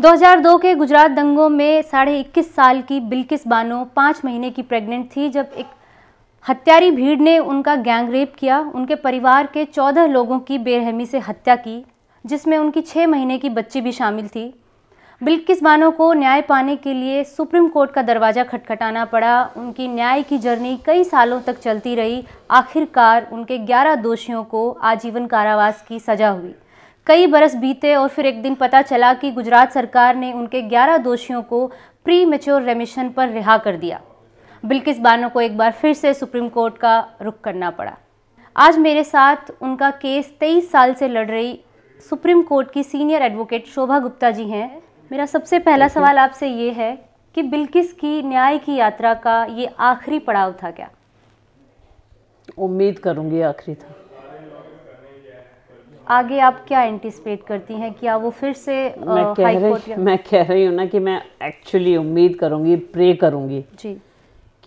2002 के गुजरात दंगों में 21.5 साल की बिल्किस बानो 5 महीने की प्रेग्नेंट थी जब एक हत्यारी भीड़ ने उनका गैंग रेप किया। उनके परिवार के 14 लोगों की बेरहमी से हत्या की, जिसमें उनकी 6 महीने की बच्ची भी शामिल थी। बिल्किस बानो को न्याय पाने के लिए सुप्रीम कोर्ट का दरवाज़ा खटखटाना पड़ा। उनकी न्याय की जर्नी कई सालों तक चलती रही। आखिरकार उनके 11 दोषियों को आजीवन कारावास की सज़ा हुई। कई बरस बीते और फिर एक दिन पता चला कि गुजरात सरकार ने उनके 11 दोषियों को प्री मैच्योर रेमिशन पर रिहा कर दिया। बिल्किस बानो को एक बार फिर से सुप्रीम कोर्ट का रुख करना पड़ा। आज मेरे साथ उनका केस 23 साल से लड़ रही सुप्रीम कोर्ट की सीनियर एडवोकेट शोभा गुप्ता जी हैं। मेरा सबसे पहला सवाल आपसे ये है कि बिल्किस की न्याय की यात्रा का ये आखिरी पड़ाव था क्या? उम्मीद करूंगी आखिरी था। आगे आप क्या एंटिसिपेट करती हैं? क्या वो फिर से मैं कह रही हूँ ना कि मैं एक्चुअली उम्मीद करूंगी, प्रे करूंगी जी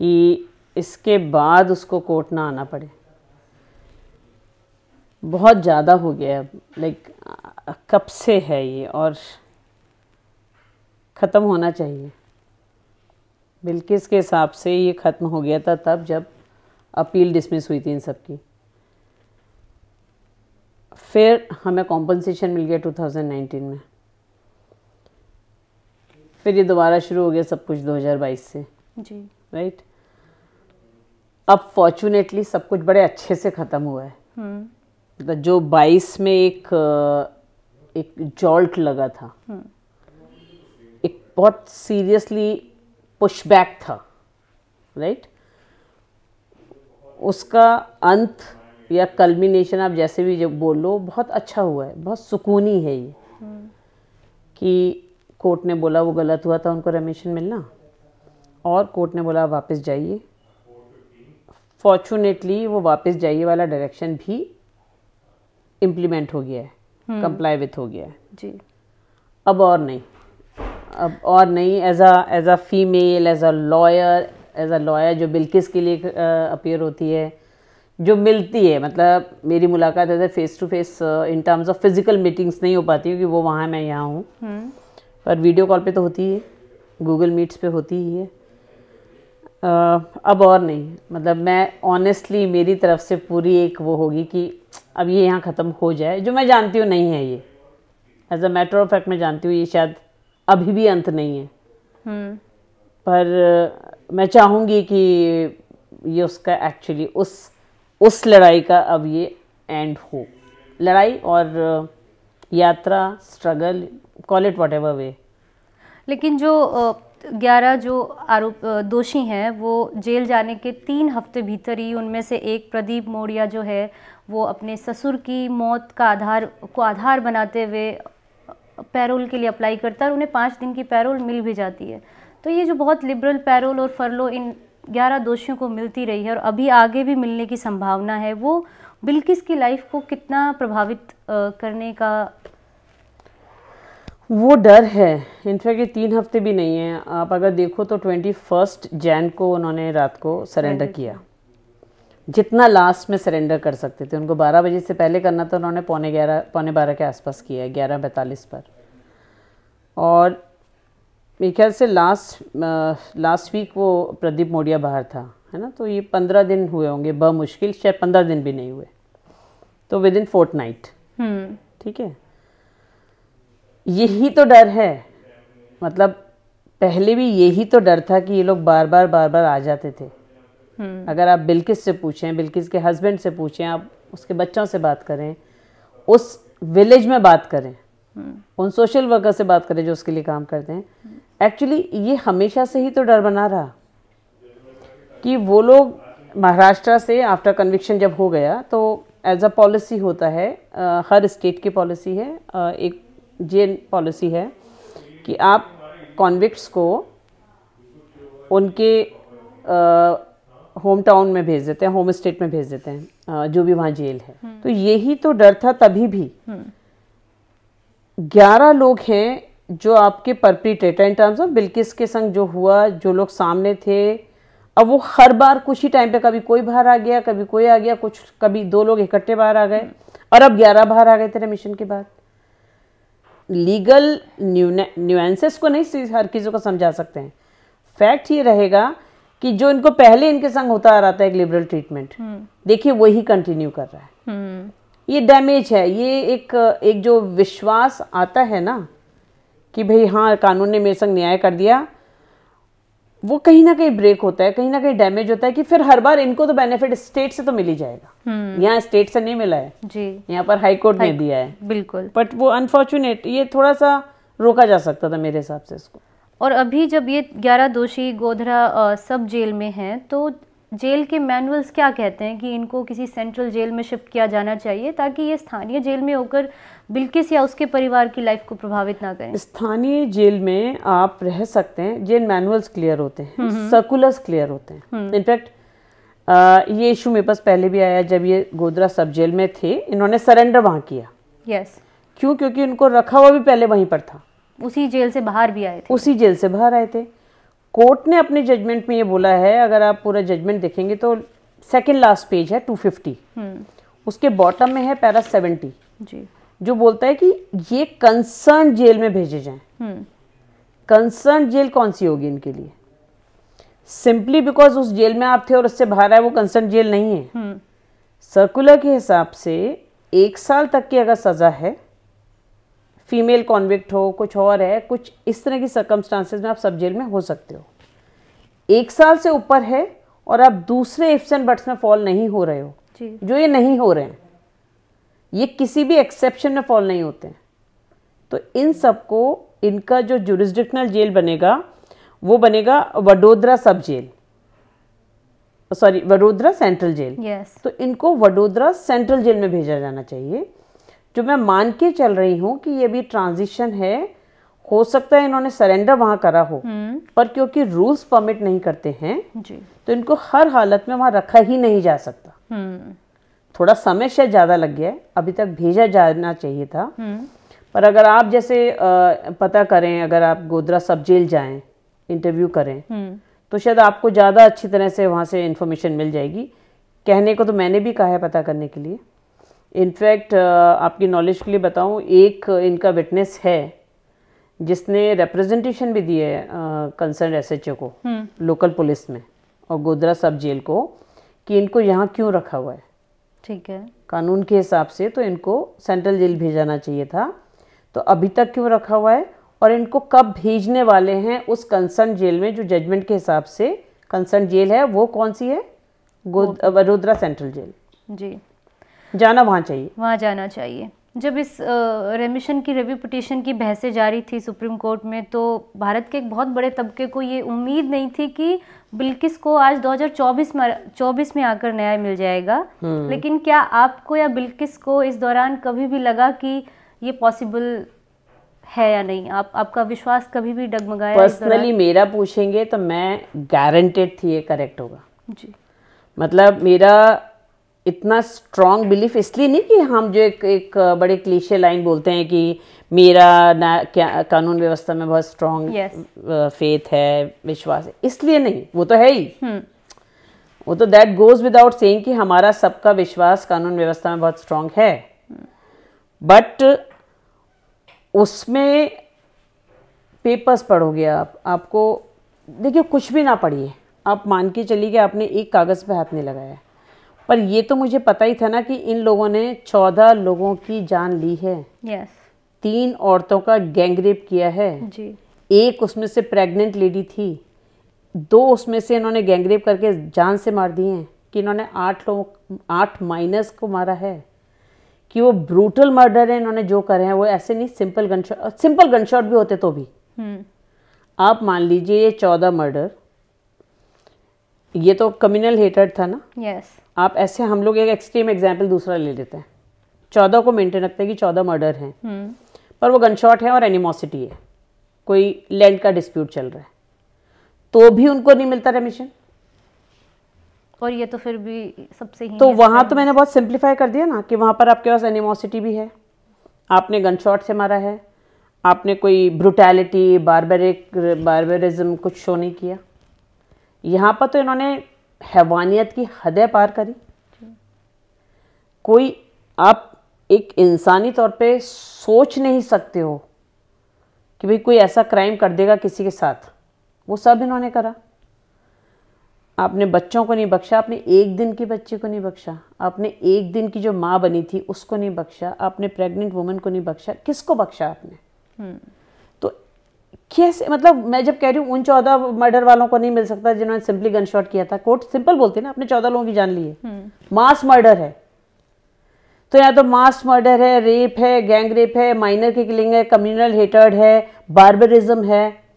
कि इसके बाद उसको कोर्ट ना आना पड़े। बहुत ज़्यादा हो गया है, लाइक कब से है ये और ख़त्म होना चाहिए। बिल्किस के हिसाब से ये ख़त्म हो गया था तब जब अपील डिसमिस हुई थी इन सब की। फिर हमें कॉम्पनसेशन मिल गया 2019 में। फिर ये दोबारा शुरू हो गया सब कुछ 2022 से जी, राइट। अब फॉर्चुनेटली सब कुछ बड़े अच्छे से ख़त्म हुआ है। मतलब जो 22 में एक जॉल्ट लगा था, एक बहुत सीरियसली पुशबैक था, राइट। उसका अंत या कल्मिनेशन आप जैसे भी जब बोलो बहुत अच्छा हुआ है, बहुत सुकूनी है ये कि कोर्ट ने बोला वो गलत हुआ था उनको रेमिशन मिलना, और कोर्ट ने बोला वापस जाइए। फॉर्चुनेटली वो वापस जाइए वाला डायरेक्शन भी इम्प्लीमेंट हो गया है, कंप्लाई विथ हो गया है जी। अब और नहीं। As a female, as a lawyer जो बिल्किस के लिए अपीयर होती है, जो मिलती है, मतलब मेरी मुलाकात है face to face, in terms of physical meetings नहीं हो पाती क्योंकि वो वहाँ मैं यहाँ हूँ, पर वीडियो कॉल पे तो होती है, गूगल मीट्स पे होती ही है। अब और नहीं, मतलब मैं ऑनेस्टली मेरी तरफ से पूरी एक वो होगी कि अब ये यहाँ ख़त्म हो जाए, जो मैं जानती हूँ नहीं है ये, as a matter of fact मैं जानती हूँ ये शायद अभी भी अंत नहीं है। पर मैं चाहूँगी कि ये उसका एक्चुअली उस लड़ाई का अब ये एंड हो। लड़ाई और यात्रा, struggle, call it what ever वे। लेकिन जो 11 जो दोषी हैं वो जेल जाने के 3 हफ्ते भीतर ही, उनमें से एक प्रदीप मोड़िया जो है वो अपने ससुर की मौत का आधार बनाते हुए पैरोल के लिए अप्लाई करता है और उन्हें 5 दिन की पैरोल मिल भी जाती है। तो ये जो बहुत लिबरल पैरोल और फरलो इन 11 दोषियों को मिलती रही है और अभी आगे भी मिलने की संभावना है, वो बिल्किस की लाइफ को कितना प्रभावित करने का वो डर है। इनफैक्ट ये 3 हफ्ते भी नहीं है, आप अगर देखो तो 21 जैन को उन्होंने रात को सरेंडर किया, जितना लास्ट में सरेंडर कर सकते थे। उनको 12 बजे से पहले करना था, उन्होंने पौने 12 के आसपास किया है, 11:42 पर। और मेरे ख्याल से लास्ट वीक वो प्रदीप मोड़िया बाहर था, है ना, तो ये 15 दिन हुए होंगे बमुश्किल, शायद 15 दिन भी नहीं हुए, तो विद इन फोर्टनाइट। ठीक है, यही तो डर है। मतलब पहले भी यही तो डर था कि ये लोग बार बार आ जाते थे। अगर आप बिल्किस से पूछें, बिल्किस के हस्बैंड से पूछें, आप उसके बच्चों से बात करें, उस विलेज में बात करें, उन सोशल वर्कर से बात करें जो उसके लिए काम करते हैं, एक्चुअली ये हमेशा से ही तो डर बना रहा कि वो लोग महाराष्ट्र से आफ्टर कन्विक्शन जब हो गया तो एज अ पॉलिसी होता है, हर स्टेट की पॉलिसी है, एक जेल पॉलिसी है कि आप कॉन्विक्ट्स को उनके होम टाउन में भेज देते हैं, होम स्टेट में भेज देते हैं, जो भी वहाँ जेल है। तो यही तो डर था तभी भी। 11 लोग हैं जो आपके perpetrator in terms of Bilkis के संग जो हुआ, जो लोग सामने थे। अब वो हर बार कुछ ही टाइम पे कभी कोई बाहर आ गया, कभी कोई आ गया, कभी 2 लोग इकट्ठे बाहर आ गए, और अब 11 बाहर आ गए थे रेमिशन के बाद। लीगल न्यूएंसेस को नहीं हर किसी को समझा सकते हैं। फैक्ट ये रहेगा कि जो इनको पहले इनके संग होता आ रहा था एक लिबरल ट्रीटमेंट, देखिए वही कंटिन्यू कर रहा है। ये डैमेज है, ये एक जो विश्वास आता है ना कि भाई हाँ कानून ने मेरे संग न्याय कर दिया, वो कहीं ना कहीं ब्रेक होता है, कहीं ना कहीं डैमेज होता है कि फिर हर बार इनको तो बेनिफिट स्टेट से तो मिल ही जाएगा। यहाँ स्टेट से नहीं मिला है जी, यहाँ पर हाई कोर्ट ने दिया है बिल्कुल, बट वो अनफॉर्चुनेट, ये थोड़ा सा रोका जा सकता था मेरे हिसाब से इसको। और अभी जब ये 11 दोषी गोधरा सब जेल में हैं, तो जेल के मैनुअल्स क्या कहते हैं कि इनको किसी सेंट्रल जेल में शिफ्ट किया जाना चाहिए ताकि ये स्थानीय जेल में होकर बिल्किस या उसके परिवार की लाइफ को प्रभावित ना करें? स्थानीय जेल में आप रह सकते हैं, जेल मैनुअल्स क्लियर होते हैं, सर्कुलर्स क्लियर होते हैं। इनफैक्ट ये इशू मेरे पास पहले भी आया जब ये गोधरा सब जेल में थे, इन्होंने सरेंडर वहाँ किया। यस। क्यों? क्योंकि उनको रखा हुआ भी पहले वहीं पर था, उसी जेल से बाहर भी आए थे, उसी जेल से बाहर आए थे। कोर्ट ने अपने जजमेंट में ये बोला है, अगर आप पूरा जजमेंट देखेंगे तो सेकंड लास्ट पेज है 250, उसके बॉटम में है पैरा 70 जी, जो बोलता है कि ये कंसर्न जेल में भेजे जाएं। कंसर्न जेल कौन सी होगी इनके लिए? सिंपली बिकॉज उस जेल में आप थे और उससे बाहर आए, वो कंसर्न जेल नहीं है। सर्कुलर के हिसाब से 1 साल तक की अगर सजा है, फीमेल कॉन्विक्ट हो, कुछ और है, कुछ इस तरह की सर्कमस्टांसेस में आप सब जेल में हो सकते हो। 1 साल से ऊपर है और आप दूसरे इफ्स एंड बट्स में फॉल नहीं हो रहे हो जी, जो ये नहीं हो रहे हैं, ये किसी भी एक्सेप्शन में फॉल नहीं होते हैं, तो इन सबको इनका जो जुरिस्डिक्शनल जेल बनेगा वो बनेगा Vadodara sub jail, sorry Vadodara central jail. तो इनको वडोदरा सेंट्रल जेल में भेजा जाना चाहिए, जो मैं मान के चल रही हूँ कि ये भी ट्रांजिशन है। हो सकता है इन्होंने सरेंडर वहाँ करा हो, पर क्योंकि रूल्स परमिट नहीं करते हैं जी, तो इनको हर हालत में वहाँ रखा ही नहीं जा सकता। थोड़ा समय शायद ज़्यादा लग गया है, अभी तक भेजा जाना चाहिए था। पर अगर आप जैसे पता करें, अगर आप गोधरा सब जेल जाएं, इंटरव्यू करें, तो शायद आपको ज़्यादा अच्छी तरह से वहाँ से इन्फॉर्मेशन मिल जाएगी। कहने को तो मैंने भी कहा है पता करने के लिए। इनफैक्ट आपकी नॉलेज के लिए बताऊँ, एक इनका विटनेस है जिसने रिप्रेजेंटेशन भी दी है कंसर्न SHO को, लोकल पुलिस में और गोधरा सब जेल को, कि इनको यहाँ क्यों रखा हुआ है। ठीक है, कानून के हिसाब से तो इनको सेंट्रल जेल भेजाना चाहिए था, तो अभी तक क्यों रखा हुआ है और इनको कब भेजने वाले हैं उस कंसर्न जेल में, जो जजमेंट के हिसाब से कंसर्न जेल है वो कौन सी है? वडोदरा सेंट्रल जेल जी, जाना वहाँ चाहिए, वहाँ जाना चाहिए। जब इस रेमिशन की रिव्यू पिटीशन की बहसें जारी थी सुप्रीम कोर्ट में, तो भारत के एक बहुत बड़े तबके को ये उम्मीद नहीं थी कि बिल्किस को आज 2024 में आकर न्याय मिल जाएगा। लेकिन क्या आपको या बिल्किस को इस दौरान कभी भी लगा कि ये पॉसिबल है या नहीं? आपका विश्वास कभी भी डगमगाया? पर्सनली मेरा पूछेंगे तो मैं गारंटेड थी ये करेक्ट होगा जी। मतलब मेरा इतना स्ट्रॉन्ग बिलीफ इसलिए नहीं कि हम जो एक बड़े क्लीशे लाइन बोलते हैं कि मेरा कानून व्यवस्था में बहुत स्ट्रॉन्ग फेथ है, विश्वास है, इसलिए नहीं, वो तो है ही, वो तो दैट गोज विदाउट सेइंग कि हमारा सबका विश्वास कानून व्यवस्था में बहुत स्ट्रॉन्ग है। बट उसमें पेपर्स पढ़ोगे आपको देखिए, कुछ भी ना पढ़िए, आप मान के चलिए कि आपने एक कागज़ पे हाथ नहीं लगाया, पर ये तो मुझे पता ही था ना कि इन लोगों ने 14 लोगों की जान ली है। yes. 3 औरतों का गैंगरेप किया है जी। एक उसमें से प्रेग्नेंट लेडी थी, 2 उसमें से इन्होंने गैंगरेप करके जान से मार दिए हैं, कि इन्होंने 8 माइनर्स को मारा है, कि वो ब्रूटल मर्डर है इन्होंने जो करे हैं, वो ऐसे नहीं सिंपल गनशॉट भी होते तो भी। आप मान लीजिए ये 14 मर्डर, ये तो कम्युनल हेटेड था ना। yes. आप ऐसे, हम लोग एक एक्सट्रीम एग्जाम्पल दूसरा ले लेते हैं, 14 को मेंटेन रखते हैं कि 14 मर्डर हैं, पर वो गनशॉट है और एनिमोसिटी है, कोई लैंड का डिस्प्यूट चल रहा है, तो भी उनको नहीं मिलता रेमिशन। और ये तो फिर भी सबसे ही, तो वहां तो मैंने बहुत सिंप्लीफाई कर दिया ना कि वहां पर आपके पास एनिमोसिटी भी है, आपने गनशॉट से मारा है, आपने कोई ब्रुटैलिटी, बारबरिज्म कुछ शो नहीं किया। यहाँ पर तो इन्होंने हैवानियत की हदें पार करी। कोई आप एक इंसानी तौर पे सोच नहीं सकते हो कि भाई कोई ऐसा क्राइम कर देगा किसी के साथ, वो सब इन्होंने करा। आपने बच्चों को नहीं बख्शा, आपने एक दिन की बच्चे को नहीं बख्शा, आपने एक दिन की जो माँ बनी थी उसको नहीं बख्शा, आपने प्रेग्नेंट वुमन को नहीं बख्शा, किसको बख्शा आपने? तो कैसे, मतलब मैं जब कह रही हूँ उन 14 मर्डर वालों को नहीं मिल सकता जिन्होंने सिंपली गन शॉट किया था, कोर्ट सिंपल बोलती है ना, आपने 14 लोगों की जान ली है, मास मर्डर है। तो यहाँ तो मास मर्डर है, रेप है, गैंग रेप है, माइनर की किलिंग है, कम्युनल हेटर्ड है, बार्बरिज्म है,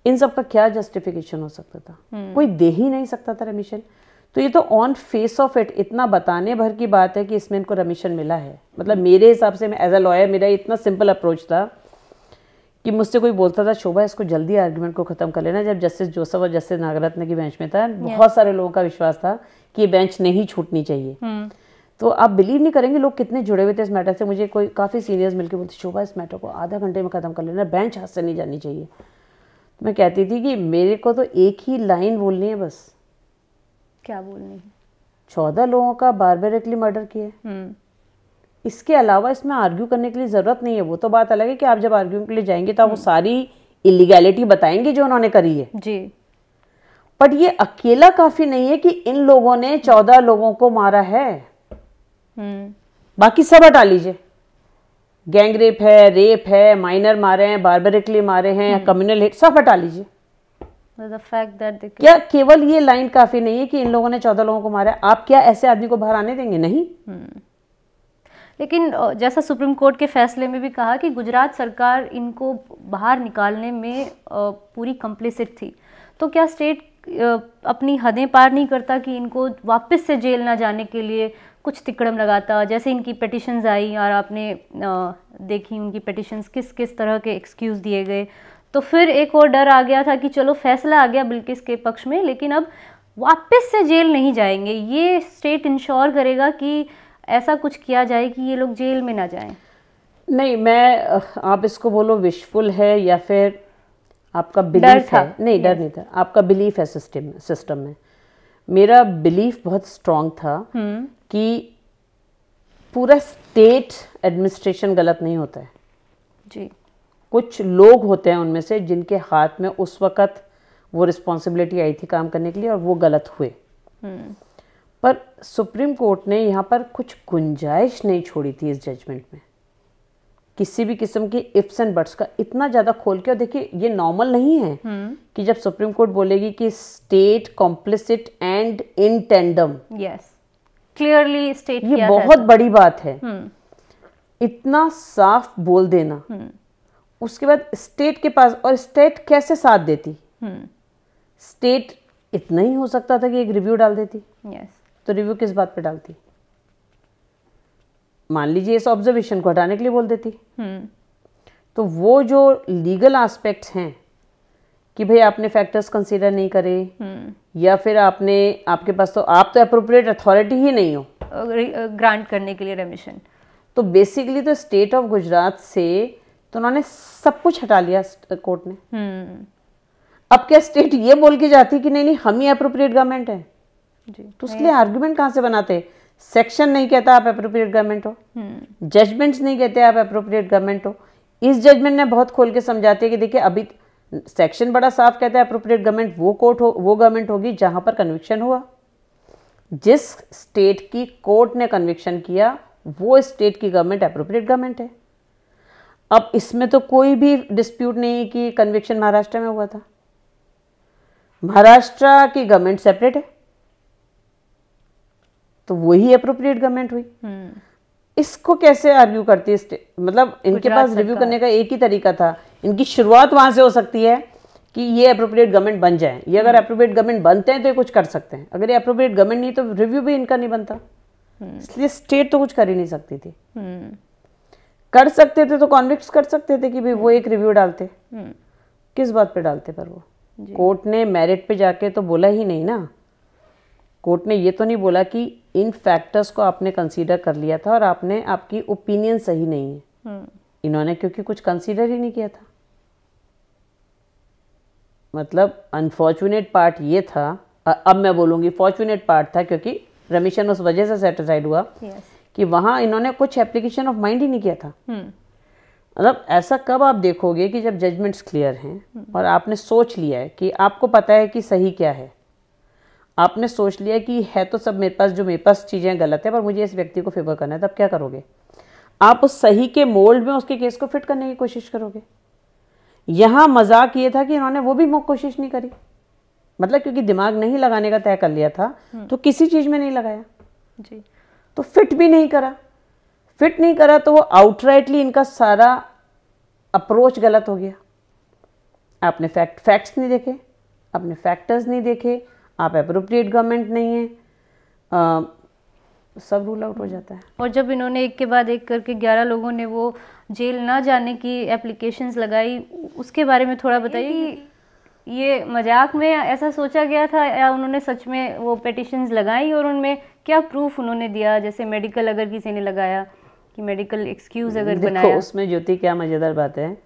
इन सब का क्या जस्टिफिकेशन हो सकता था? कोई दे ही नहीं सकता था रेमिशन। तो ये तो ऑन फेस ऑफ इट इतना बताने भर की बात है कि इसमें इनको रेमिशन मिला है। मतलब मेरे हिसाब से, मैं एज अ लॉयर, मेरा इतना सिंपल अप्रोच था कि मुझसे कोई बोलता था शोभा इसको जल्दी आर्ग्यूमेंट को खत्म कर लेना, जब जस्टिस जोसेफ और जस्टिस नागरत्न की बेंच में था, बहुत सारे लोगों का विश्वास था कि ये बेंच नहीं छूटनी चाहिए। तो आप बिलीव नहीं करेंगे लोग कितने जुड़े हुए थे इस मैटर से। मुझे कोई काफ़ी सीनियर्स मिलकर बोलते शोभा इस मैटर को आधा घंटे में ख़त्म कर लेना, बेंच हाथ से नहीं जानी चाहिए। तो मैं कहती थी कि मेरे को तो एक ही लाइन बोलनी है बस। क्या बोलनी है? 14 लोगों का बार्बरिकली मर्डर किया। इसके अलावा इसमें आर्ग्यू करने के लिए ज़रूरत नहीं है। वो तो बात अलग है कि आप जब आर्ग्यू के लिए जाएंगे तो आप वो सारी इलीगैलिटी बताएंगे जो उन्होंने करी है जी। बट ये अकेला काफ़ी नहीं है कि इन लोगों ने 14 लोगों को मारा है। बाकी सब हटा लीजिए, गैंग रेप है, माइनर मारे हैं, बार्बरिकली मारे हैं, कम्युनल हेट, सब हटा लीजिए। The fact that क्या केवल ये लाइन काफी नहीं है कि इन लोगों ने 14 लोगों को मारा है? आप क्या ऐसे आदमी को बाहर आने देंगे? नहीं। लेकिन जैसा सुप्रीम कोर्ट के फैसले में भी कहा कि गुजरात सरकार इनको बाहर निकालने में पूरी कंप्लिसिट थी, तो क्या स्टेट अपनी हदें पार नहीं करता कि इनको वापस से जेल ना जाने के लिए कुछ तिकड़म लगाता? जैसे इनकी पिटिशंस आई और आपने देखी उनकी पिटिशंस किस किस तरह के एक्सक्यूज़ दिए गए, तो फिर एक और डर आ गया था कि चलो फैसला आ गया बिल्किस के पक्ष में, लेकिन अब वापस से जेल नहीं जाएंगे। ये स्टेट इंश्योर करेगा कि ऐसा कुछ किया जाए कि ये लोग जेल में ना जाएं? नहीं, मैं आप इसको बोलो विशफुल है या फिर आपका बिलीफ है। नहीं, डर नहीं था, आपका बिलीफ है सिस्टम में। मेरा बिलीफ बहुत स्ट्रांग था कि पूरा स्टेट एडमिनिस्ट्रेशन गलत नहीं होता है जी। कुछ लोग होते हैं उनमें से जिनके हाथ में उस वक़्त वो रिस्पॉन्सिबिलिटी आई थी काम करने के लिए और वो गलत हुए। पर सुप्रीम कोर्ट ने यहाँ पर कुछ गुंजाइश नहीं छोड़ी थी इस जजमेंट में, किसी भी किस्म के इफ्स एंड बट्स का इतना ज़्यादा खोल के। और देखिए ये नॉर्मल नहीं है कि जब सुप्रीम कोर्ट बोलेगी कि state complicit and in tandem, yes clearly state, ये बहुत बड़ी बात है। इतना साफ बोल देना, उसके बाद स्टेट के पास, और स्टेट कैसे साथ देती? स्टेट इतना ही हो सकता था कि एक रिव्यू डाल देती। तो रिव्यू किस बात पे डालती? मान लीजिए इस ऑब्जर्वेशन को हटाने के लिए बोल देती। तो वो जो लीगल एस्पेक्ट्स हैं कि भाई आपने फैक्टर्स कंसीडर नहीं करे, या फिर आपके पास तो आप तो एप्रोप्रिएट अथॉरिटी ही नहीं हो ग्रांट करने के लिए रेमिशन, तो बेसिकली तो स्टेट ऑफ गुजरात से तो उन्होंने सब कुछ हटा लिया कोर्ट ने। अब क्या स्टेट ये बोल के जाती कि नहीं नहीं हम ही एप्रोप्रिएट गवर्नमेंट है जी, तो उसके लिए आर्गुमेंट कहाँ से बनाते? सेक्शन नहीं कहता आप एप्रोप्रिएट गवर्नमेंट हो, जजमेंट्स नहीं कहते आप एप्रोप्रिएट गवर्नमेंट हो। इस जजमेंट ने बहुत खोल के समझाते हैं कि देखिए अभी सेक्शन बड़ा साफ कहता है एप्रोप्रिएट गवर्नमेंट वो गवर्नमेंट होगी जहां पर कन्विक्शन हुआ। जिस स्टेट की कोर्ट ने कन्विक्शन किया वो स्टेट की गवर्नमेंट एप्रोप्रिएट गवर्नमेंट है। अब इसमें तो कोई भी डिस्प्यूट नहीं कि कन्विक्शन महाराष्ट्र में हुआ था, महाराष्ट्र की गवर्नमेंट सेपरेट है तो वही एप्रोप्रिएट गवर्नमेंट हुई। इसको कैसे आर्ग्यू करती है? मतलब इनके पास रिव्यू करने का एक ही तरीका था, इनकी शुरुआत वहां से हो सकती है कि ये एप्रोप्रिएट गवर्नमेंट बन जाए। ये अगर एप्रोप्रिएट गवर्नमेंट बनते हैं तो ये कुछ कर सकते हैं, अगर ये एप्रोप्रिएट गवर्नमेंट नहीं तो रिव्यू भी इनका नहीं बनता। इसलिए स्टेट तो कुछ कर ही नहीं सकती थी। कर सकते थे तो कॉन्विक्ट्स कर सकते थे कि भाई वो एक रिव्यू डालते, किस बात पे डालते? पर वो कोर्ट ने मेरिट पे जाके तो बोला ही नहीं ना। कोर्ट ने ये तो नहीं बोला कि इन फैक्टर्स को आपने कंसीडर कर लिया था और आपकी ओपिनियन सही नहीं है। इन्होंने क्योंकि कुछ कंसीडर ही नहीं किया था। मतलब अनफॉर्चुनेट पार्ट ये था, अब मैं बोलूँगी फॉर्चुनेट पार्ट था, क्योंकि रेमिशन उस वजह से सेटिस्फाइड हुआ कि वहाँ इन्होंने कुछ एप्लीकेशन ऑफ माइंड ही नहीं किया था। मतलब ऐसा कब आप देखोगे कि जब जजमेंट्स क्लियर हैं और आपने सोच लिया है कि आपको पता है कि सही क्या है, आपने सोच लिया कि है तो सब मेरे पास, जो मेरे पास चीज़ें गलत है पर मुझे इस व्यक्ति को फेवर करना है, तब क्या करोगे? आप उस सही के मोल्ड में उसके केस को फिट करने की कोशिश करोगे। यहाँ मजाक ये था कि इन्होंने वो भी कोशिश नहीं करी, मतलब क्योंकि दिमाग नहीं लगाने का तय कर लिया था तो किसी चीज़ में नहीं लगाया जी। तो फिट भी नहीं करा। फिट नहीं करा तो वो आउटराइटली इनका सारा अप्रोच गलत हो गया। आपने फैक्ट्स नहीं देखे, आपने फैक्टर्स नहीं देखे, आप एप्रोप्रिएट गवर्नमेंट नहीं है, सब रूल आउट हो जाता है। और जब इन्होंने एक के बाद एक करके 11 लोगों ने वो जेल ना जाने की एप्लीकेशंस लगाई, उसके बारे में थोड़ा बताइए। ये मजाक में ऐसा सोचा गया था या उन्होंने सच में वो पिटिशंस लगाई, और उनमें क्या प्रूफ उन्होंने दिया? जैसे मेडिकल अगर किसी ने लगाया कि मेडिकल एक्सक्यूज अगर बनाया। देखो उसमें ज्योति क्या मज़ेदार बात है,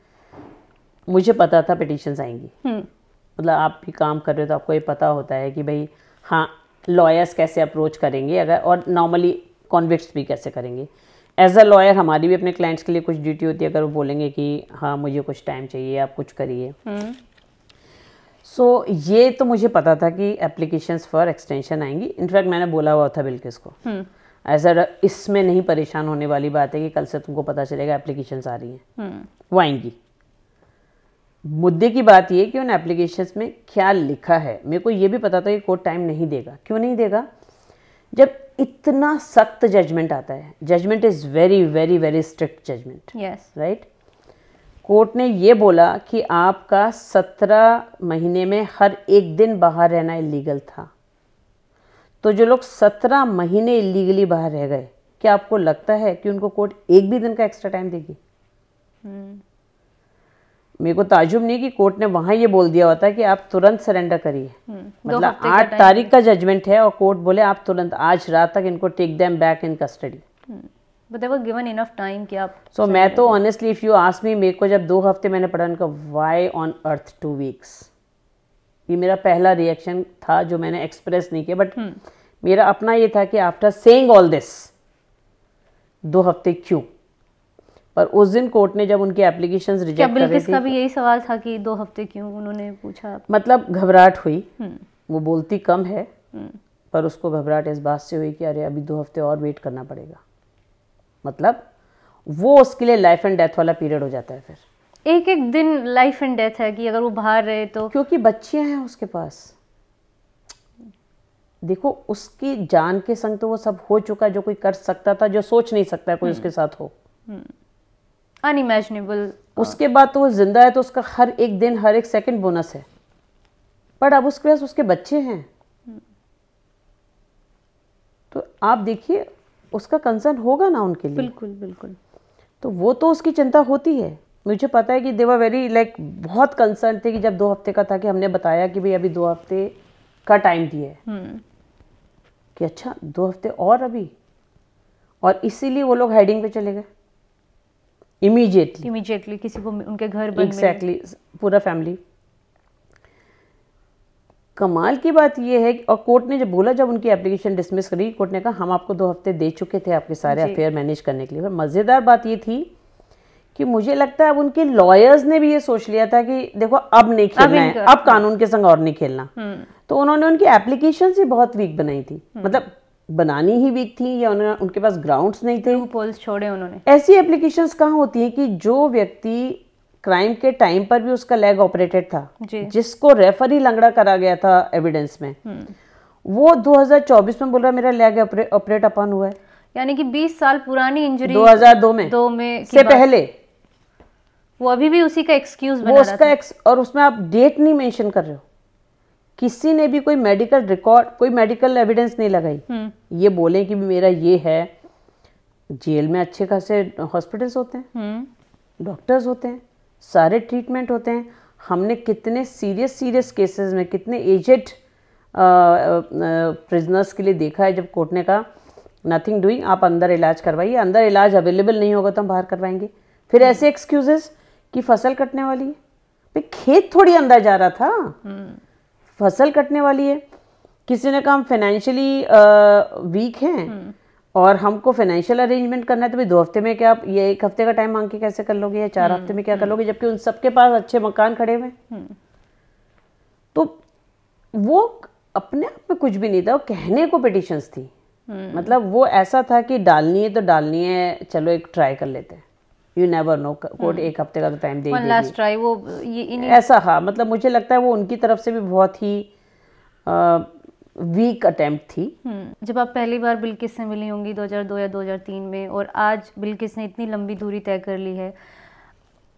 मुझे पता था पिटिशंस आएंगी। मतलब आप भी काम कर रहे हो तो आपको ये पता होता है कि भाई हाँ लॉयर्स कैसे अप्रोच करेंगे अगर, और नॉर्मली कॉन्विक्ट्स भी कैसे करेंगे। एज अ लॉयर हमारी भी अपने क्लाइंट्स के लिए कुछ ड्यूटी होती है, अगर वो बोलेंगे कि हाँ मुझे कुछ टाइम चाहिए, आप कुछ करिए। सो ये तो मुझे पता था कि एप्लीकेशंस फॉर एक्सटेंशन आएंगी। इनफैक्ट मैंने बोला हुआ था बिल्किस को, ऐसा इसमें नहीं परेशान होने वाली बात है कि कल से तुमको पता चलेगा एप्लीकेशंस आ रही हैं, वो आएंगी। मुद्दे की बात ये कि उन एप्लीकेशंस में क्या लिखा है, मेरे को ये भी पता था कि कोर्ट टाइम नहीं देगा। क्यों नहीं देगा? जब इतना सख्त जजमेंट आता है, judgement is very very very strict judgement, right. Court ने ये बोला कि आपका 17 महीने में हर एक दिन बाहर रहना इलीगल था। तो जो लोग 17 महीने इलीगली बाहर रह गए, क्या आपको लगता है कि उनको कोर्ट एक भी दिन का एक्स्ट्रा टाइम देगी? मेरे को ताजुब नहीं कि कोर्ट ने वहां ये बोल दिया होता कि आप तुरंत सरेंडर करिए। मतलब 8 तारीख का जजमेंट है और कोर्ट बोले आप तुरंत आज रात तक इनको take them back in custody. But they were given enough time कि आप। So मैं तो honestly if you ask me, मेरे को जब 2 हफ्ते मैंने पढ़ा उनका व्हाई ऑन अर्थ 2 वीक्स, ये मेरा पहला रिएक्शन था जो मैंने एक्सप्रेस नहीं किया। बट मेरा अपना ये था कि आफ्टर सेइंग ऑल दिस 2 हफ्ते क्यों? पर उस दिन कोर्ट ने जब उनकी एप्लीकेशंस रिजेक्ट कर रही थी, का भी यही सवाल था कि 2 हफ्ते क्यों उन्होंने पूछा। मतलब घबराहट हुई। वो बोलती कम है पर उसको घबराहट इस बात से हुई कि अरे अभी 2 हफ्ते और वेट करना पड़ेगा। मतलब वो उसके लिए लाइफ एंड डेथ वाला पीरियड हो जाता है। फिर एक दिन लाइफ एंड डेथ है कि अगर वो बाहर रहे तो, क्योंकि बच्चे हैं उसके पास। देखो उसकी जान के संग तो वो सब हो चुका जो कोई कर सकता था, जो सोच नहीं सकता कोई उसके साथ हो, अनइमेजिनेबल। उसके बाद तो वो जिंदा है तो उसका हर एक दिन हर एक सेकंड बोनस है। पर अब उसके पास उसके बच्चे हैं तो आप देखिए उसका कंसर्न होगा ना उनके लिए। बिल्कुल बिल्कुल। तो वो तो उसकी चिंता होती है। मुझे पता है कि दे वर वेरी लाइक बहुत कंसर्न थे कि जब 2 हफ्ते का था कि हमने बताया कि भाई अभी 2 हफ्ते का टाइम दिया है कि अच्छा 2 हफ्ते और अभी, और इसीलिए वो लोग हाइडिंग पे चले गए इमीडिएटली किसी को उनके घर बंद। एग्जैक्टली पूरा फैमिली। कमाल की बात ये है और कोर्ट ने जब बोला, जब उनकी एप्लीकेशन डिसमिस करी, कोर्ट ने कहा हम आपको 2 हफ्ते दे चुके थे आपके सारे अफेयर मैनेज करने के लिए। पर मज़ेदार बात ये थी कि मुझे लगता है अब उनके लॉयर्स ने भी ये सोच लिया था कि देखो अब नहीं खेलना है, अब कानून के संग और नहीं खेलना। तो उन्होंने उनकी एप्लीकेशन ही बहुत वीक बनाई थी। मतलब बनानी ही वीक थी या उनके पास ग्राउंड्स नहीं थे, पोल्स छोड़े उन्होंने। ऐसी एप्लीकेशंस कहाँ होती हैं कि जो व्यक्ति क्राइम के टाइम पर भी उसका लेग ऑपरेटेड था, जिसको रेफर ही लंगड़ा करा गया था एविडेंस में, वो 2024 में बोल रहा मेरा लेग ऑपरेट अपन हुआ है। यानी कि 20 साल पुरानी इंजरी 2002 में से पहले वो अभी भी उसी का एक्सक्यूज बना रहा था। और उसमें आप डेट नहीं मेंशन कर रहे हो, किसी ने भी कोई मेडिकल रिकॉर्ड, कोई मेडिकल एविडेंस नहीं लगाई। ये बोले कि मेरा ये है। जेल में अच्छे खासे हॉस्पिटल्स होते हैं, डॉक्टर्स होते हैं, सारे ट्रीटमेंट होते हैं। हमने कितने सीरियस केसेस में कितने एजेड प्रिजनर्स के लिए देखा है जब कोर्ट ने कहा नथिंग डूइंग, आप अंदर इलाज करवाइए, अंदर इलाज अवेलेबल नहीं होगा तो हम बाहर करवाएंगे। फिर ऐसे एक्सक्यूजेस कि फसल कटने वाली है, भाई खेत थोड़ी अंदर जा रहा था, फसल कटने वाली है। किसी ने कहा हम फाइनेंशियली वीक हैं और हमको फाइनेंशियल अरेंजमेंट करना है तो भी 2 हफ्ते में क्या आप ये 1 हफ्ते का टाइम मांग के कैसे कर लोगे, या 4 हफ्ते में क्या कर लोगे, जबकि उन सबके पास अच्छे मकान खड़े हुए। तो वो अपने आप में कुछ भी नहीं था, वो कहने को पिटिशंस थी। मतलब वो ऐसा था कि डालनी है तो डालनी है, चलो एक ट्राई कर लेते हैं, यू नेवर नो, कोर्ट 1 हफ्ते का तो टाइम दे देगी, लास्ट ट्राई वो ऐसा। हाँ, मतलब मुझे लगता है वो उनकी तरफ से भी बहुत ही वीक अटेम्प्ट थी। जब आप पहली बार बिल्किस से मिली होंगी 2002 या 2003 में, और आज बिल्किस ने इतनी लंबी दूरी तय कर ली है,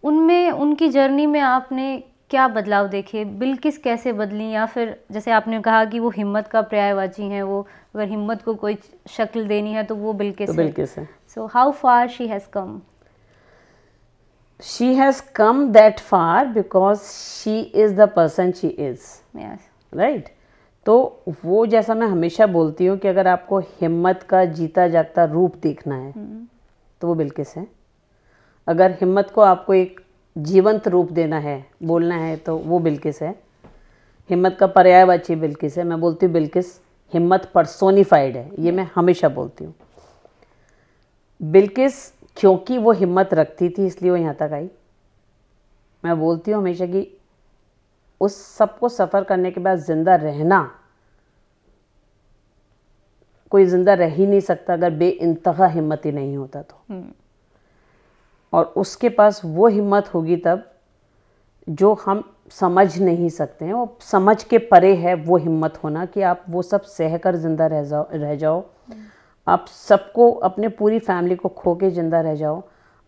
उनमें उनकी जर्नी में आपने क्या बदलाव देखे? बिल्किस कैसे बदली? या फिर जैसे आपने कहा कि वो हिम्मत का पर्यायवाची हैं, वो अगर हिम्मत को कोई शक्ल देनी है तो वो बिल्किस है। So how far she has come? She has come that far because she is the person she is. Yes. Right? तो वो, जैसा मैं हमेशा बोलती हूँ कि अगर आपको हिम्मत का जीता जागता रूप देखना है तो वो बिल्किस है। अगर हिम्मत को आपको एक जीवंत रूप देना है, बोलना है, तो वो बिल्किस है। हिम्मत का पर्यायवाची बिल्किस है। मैं बोलती हूँ बिल्किस हिम्मत पर्सोनिफाइड है, ये मैं हमेशा बोलती हूँ। बिल्किस क्योंकि वो हिम्मत रखती थी इसलिए वो यहाँ तक आई। मैं बोलती हूँ हमेशा कि उस सबको सफ़र करने के बाद ज़िंदा रहना, कोई ज़िंदा रह ही नहीं सकता अगर बेइंतहा हिम्मत ही नहीं होता तो। और उसके पास वो हिम्मत होगी तब जो हम समझ नहीं सकते हैं, वो समझ के परे है वो हिम्मत होना कि आप वो सब सहकर ज़िंदा रह जाओ। आप सबको, अपने पूरी फैमिली को खो के ज़िंदा रह जाओ।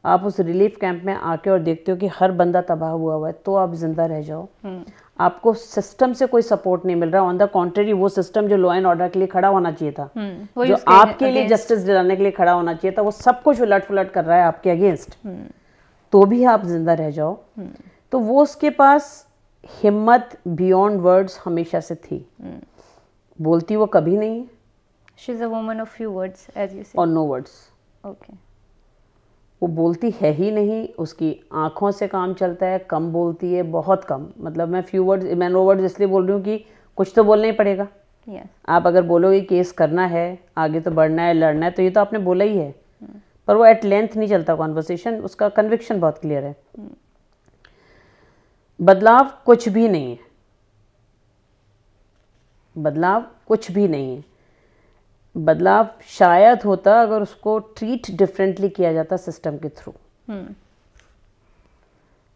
आप उस रिलीफ कैंप में आके और देखते हो कि हर बंदा तबाह हुआ है, तो आप ज़िंदा रह जाओ। आपको सिस्टम से कोई सपोर्ट नहीं मिल रहा, ऑन द कॉन्ट्रेरी वो सिस्टम जो लॉ एंड ऑर्डर के लिए खड़ा होना चाहिए था, जो आपके लिए जस्टिस दिलाने के लिए खड़ा होना चाहिए था, वो सब कुछ उलट पुलट कर रहा है आपके अगेंस्ट, तो भी आप जिंदा रह जाओ। तो वो उसके पास हिम्मत बियॉन्ड वर्ड्स हमेशा से थी। बोलती वो कभी नहीं है। She is a woman of few words, as you say. और नो वर्ड्स। Okay. वो बोलती है ही नहीं, उसकी आंखों से काम चलता है, कम बोलती है, बहुत कम। मतलब मैं फ्यू वर्ड्स, मैं नो वर्ड्स इसलिए बोल रही हूँ कि कुछ तो बोलना ही पड़ेगा। Yes. आप अगर बोलोगे केस करना है, आगे तो बढ़ना है, लड़ना है, तो ये तो आपने बोला ही है, पर वो एट लेंथ नहीं चलता कॉन्वर्सेशन, उसका कन्विक्शन बहुत क्लियर है। बदलाव कुछ भी नहीं है, बदलाव कुछ भी नहीं है। बदलाव शायद होता अगर उसको ट्रीट डिफरेंटली किया जाता सिस्टम के थ्रू।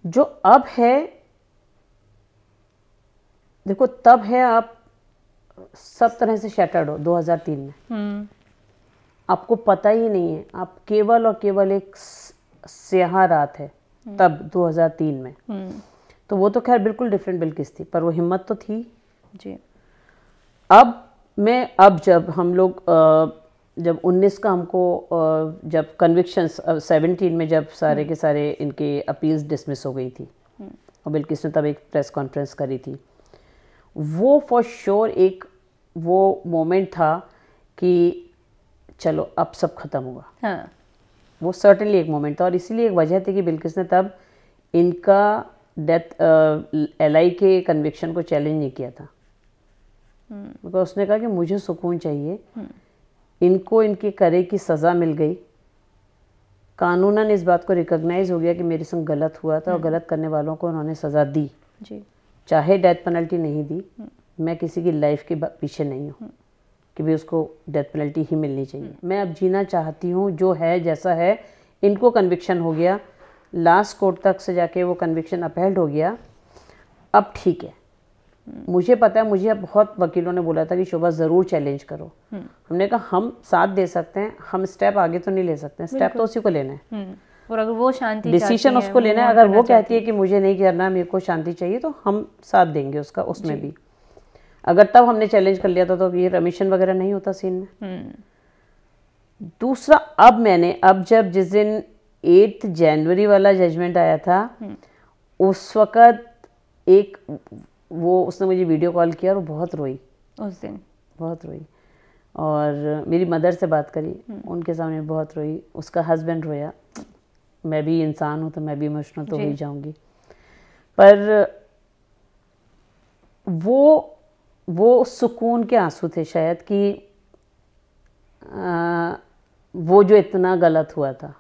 जो अब है, देखो तब है आप सब तरह से शैटर्ड हो 2003 में। आपको पता ही नहीं है, आप केवल और केवल एक स्याह रात है तब 2003 में। तो वो तो खैर बिल्कुल डिफरेंट बिल्किस थी, पर वो हिम्मत तो थी जी। अब जब हम लोग जब 19 का हमको जब कन्विक्शंस 17 में जब सारे के सारे इनके अपील्स डिसमिस हो गई थी और बिल्किस ने तब एक प्रेस कॉन्फ्रेंस करी थी, वो फॉर श्योर एक वो मोमेंट था कि चलो अब सब खत्म हुआ। हाँ। वो सर्टेनली एक मोमेंट था, और इसीलिए एक वजह थी कि बिल्किस ने तब इनका डेथ LI के कन्विक्शन को चैलेंज नहीं किया था। बिकॉज उसने कहा कि मुझे सुकून चाहिए, इनको इनके करे की सज़ा मिल गई, कानूनन इस बात को रिकॉग्नाइज हो गया कि मेरे संग गलत हुआ था और गलत करने वालों को उन्होंने सज़ा दी जी। चाहे डेथ पेनल्टी नहीं दी, मैं किसी की लाइफ के पीछे नहीं हूँ कि भी उसको डेथ पेनल्टी ही मिलनी चाहिए। मैं अब जीना चाहती हूँ, जो है जैसा है। इनको कन्विक्शन हो गया, लास्ट कोर्ट तक से जाके वो कन्विक्शन अपहेल्ड हो गया, अब ठीक है। मुझे पता है, मुझे बहुत वकीलों ने बोला था कि शोभा ज़रूर चैलेंज करो। हमने कहा हम साथ दे सकते हैं, हम स्टेप आगे तो नहीं ले सकते, स्टेप तो उसी को लेना है और अगर वो शांति डिसीजन उसको लेना है। अगर वो कहती है कि मुझे नहीं करना, मेरे को शांति चाहिए, तो हम साथ देंगे उसका, उसमें भी। अगर तब हमने चैलेंज कर लिया था तो ये रमिशन वगैरह नहीं होता सीन में। दूसरा, अब जब जिस दिन 8 जनवरी वाला जजमेंट आया था, उस वक़्त एक वो उसने मुझे वीडियो कॉल किया और बहुत रोई उस दिन, बहुत रोई। और मेरी मदर से बात करी, उनके सामने बहुत रोई, उसका हस्बैंड रोया। मैं भी इंसान हूँ तो मैं भी इमोशनल तो हो ही जाऊँगी। पर वो सुकून के आंसू थे शायद कि वो जो इतना गलत हुआ था,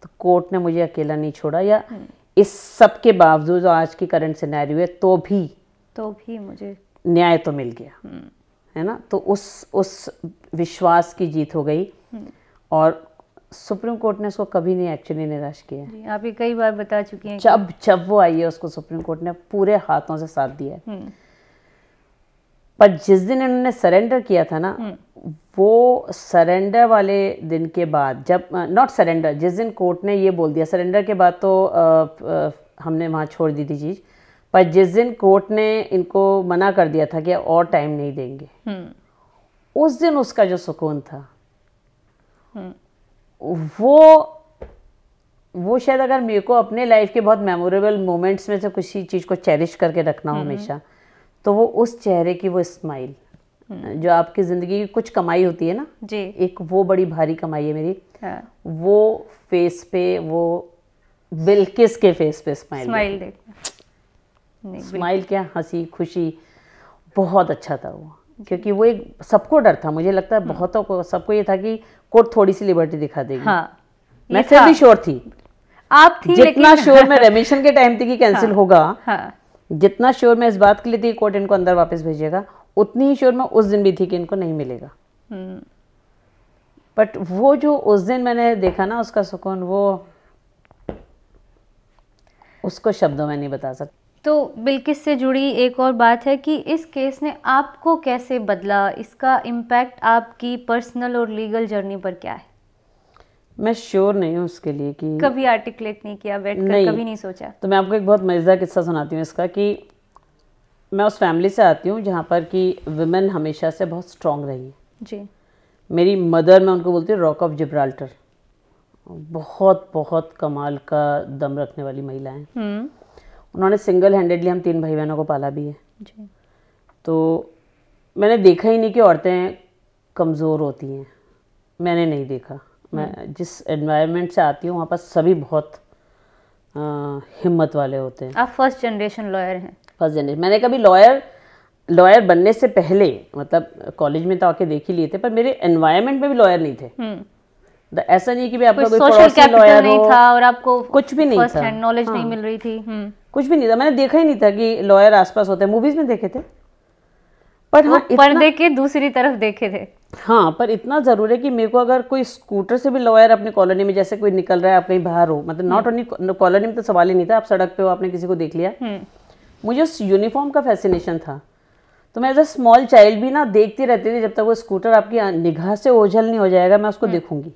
तो कोर्ट ने मुझे अकेला नहीं छोड़ा, या इस सब के बावजूद जो आज की करंट सिनेरियो है तो भी मुझे न्याय तो मिल गया, है ना। तो उस विश्वास की जीत हो गई, और सुप्रीम कोर्ट ने उसको कभी नहीं एक्चुअली निराश किया। आप ये कई बार बता चुकी हैं। जब वो आई है उसको सुप्रीम कोर्ट ने पूरे हाथों से साथ दिया है। पर जिस दिन इन्होंने सरेंडर किया था ना, वो सरेंडर वाले दिन के बाद, जब नॉट सरेंडर, जिस दिन कोर्ट ने ये बोल दिया, सरेंडर के बाद तो हमने वहाँ छोड़ दी थी चीज़, पर जिस दिन कोर्ट ने इनको मना कर दिया था कि और टाइम नहीं देंगे, उस दिन उसका जो सुकून था, वो शायद अगर मेरे को अपने लाइफ के बहुत मेमोरेबल मोमेंट्स में से किसी चीज़ को चेरिश करके रखना हो हमेशा, तो वो उस चेहरे की वो स्माइल, जो आपकी ज़िंदगी की कुछ कमाई होती है ना जी, एक वो बड़ी भारी कमाई है मेरी। हाँ। वो फेस पे, वो बिल्किस के फेस पे स्माइल देखना, स्माइल क्या, हंसी खुशी, बहुत अच्छा था वो। क्योंकि वो एक सबको डर था, मुझे लगता है बहुतों को, सबको ये था कि कोर्ट थोड़ी सी लिबर्टी दिखा देगी। हाँ, मैं फिर भी श्योर थी, आप थी, जितना श्योर मैं रेमिशन के टाइम थी कि कैंसिल होगा, जितना श्योर मैं इस बात के लिए थी कोर्ट इनको अंदर वापस भेजेगा, उतनी ही श्योर मैं उस दिन भी थी कि इनको नहीं मिलेगा। बट वो जो उस दिन मैंने देखा ना, उसका सुकून, वो उसको शब्दों में नहीं बता सकता। तो बिल्किस से जुड़ी एक और बात है कि इस केस ने आपको कैसे बदला, इसका इम्पैक्ट आपकी पर्सनल और लीगल जर्नी पर क्या है? मैं श्योर नहीं हूँ उसके लिए कि कभी आर्टिकुलेट नहीं किया, बैठकर कभी नहीं सोचा। तो मैं आपको एक बहुत मज़ेदार किस्सा सुनाती हूँ इसका, कि मैं उस फैमिली से आती हूँ जहाँ पर कि विमेन हमेशा से बहुत स्ट्रांग रही है जी। मेरी मदर, मैं उनको बोलती हूँ रॉक ऑफ जिब्राल्टर, बहुत बहुत कमाल का दम रखने वाली महिला हैं। उन्होंने सिंगल हैंडेडली हम 3 भाई बहनों को पाला भी है जी। तो मैंने देखा ही नहीं कि औरतें कमज़ोर होती हैं, मैंने नहीं देखा। मैं जिस एनवायरनमेंट से आती हूँ वहाँ पर सभी बहुत हिम्मत वाले होते हैं। आप फर्स्ट जनरेशन लॉयर हैं? First generation. मैंने कभी लॉयर बनने से पहले, मतलब कॉलेज में तो आके देख ही लिए थे, पर मेरे एनवायरनमेंट में भी लॉयर नहीं थे। ऐसा नहीं कि आपका कोई पड़ोसी लॉयर नहीं था और आपको कुछ भी नहीं था, नॉलेज नहीं मिल रही थी, कुछ भी नहीं था। मैंने देखा ही नहीं था कि लॉयर आसपास होते हैं, मूवीज में देखे थे, पर हाँ पर्दे के दूसरी तरफ देखे थे। हाँ, पर इतना जरूर है कि मेरे को अगर कोई स्कूटर से भी लॉयर अपनी कॉलोनी में, जैसे कोई निकल रहा है, आप कहीं बाहर हो, मतलब नॉट ओनली कॉलोनी में, तो सवाल ही नहीं था, आप सड़क पे हो, आपने किसी को देख लिया, मुझे उस यूनिफॉर्म का फैसिनेशन था। तो मैं एज अ स्मॉल चाइल्ड भी ना देखती रहती थी, जब तक वो स्कूटर आपकी निगाह से ओझल नहीं हो जाएगा मैं उसको देखूंगी।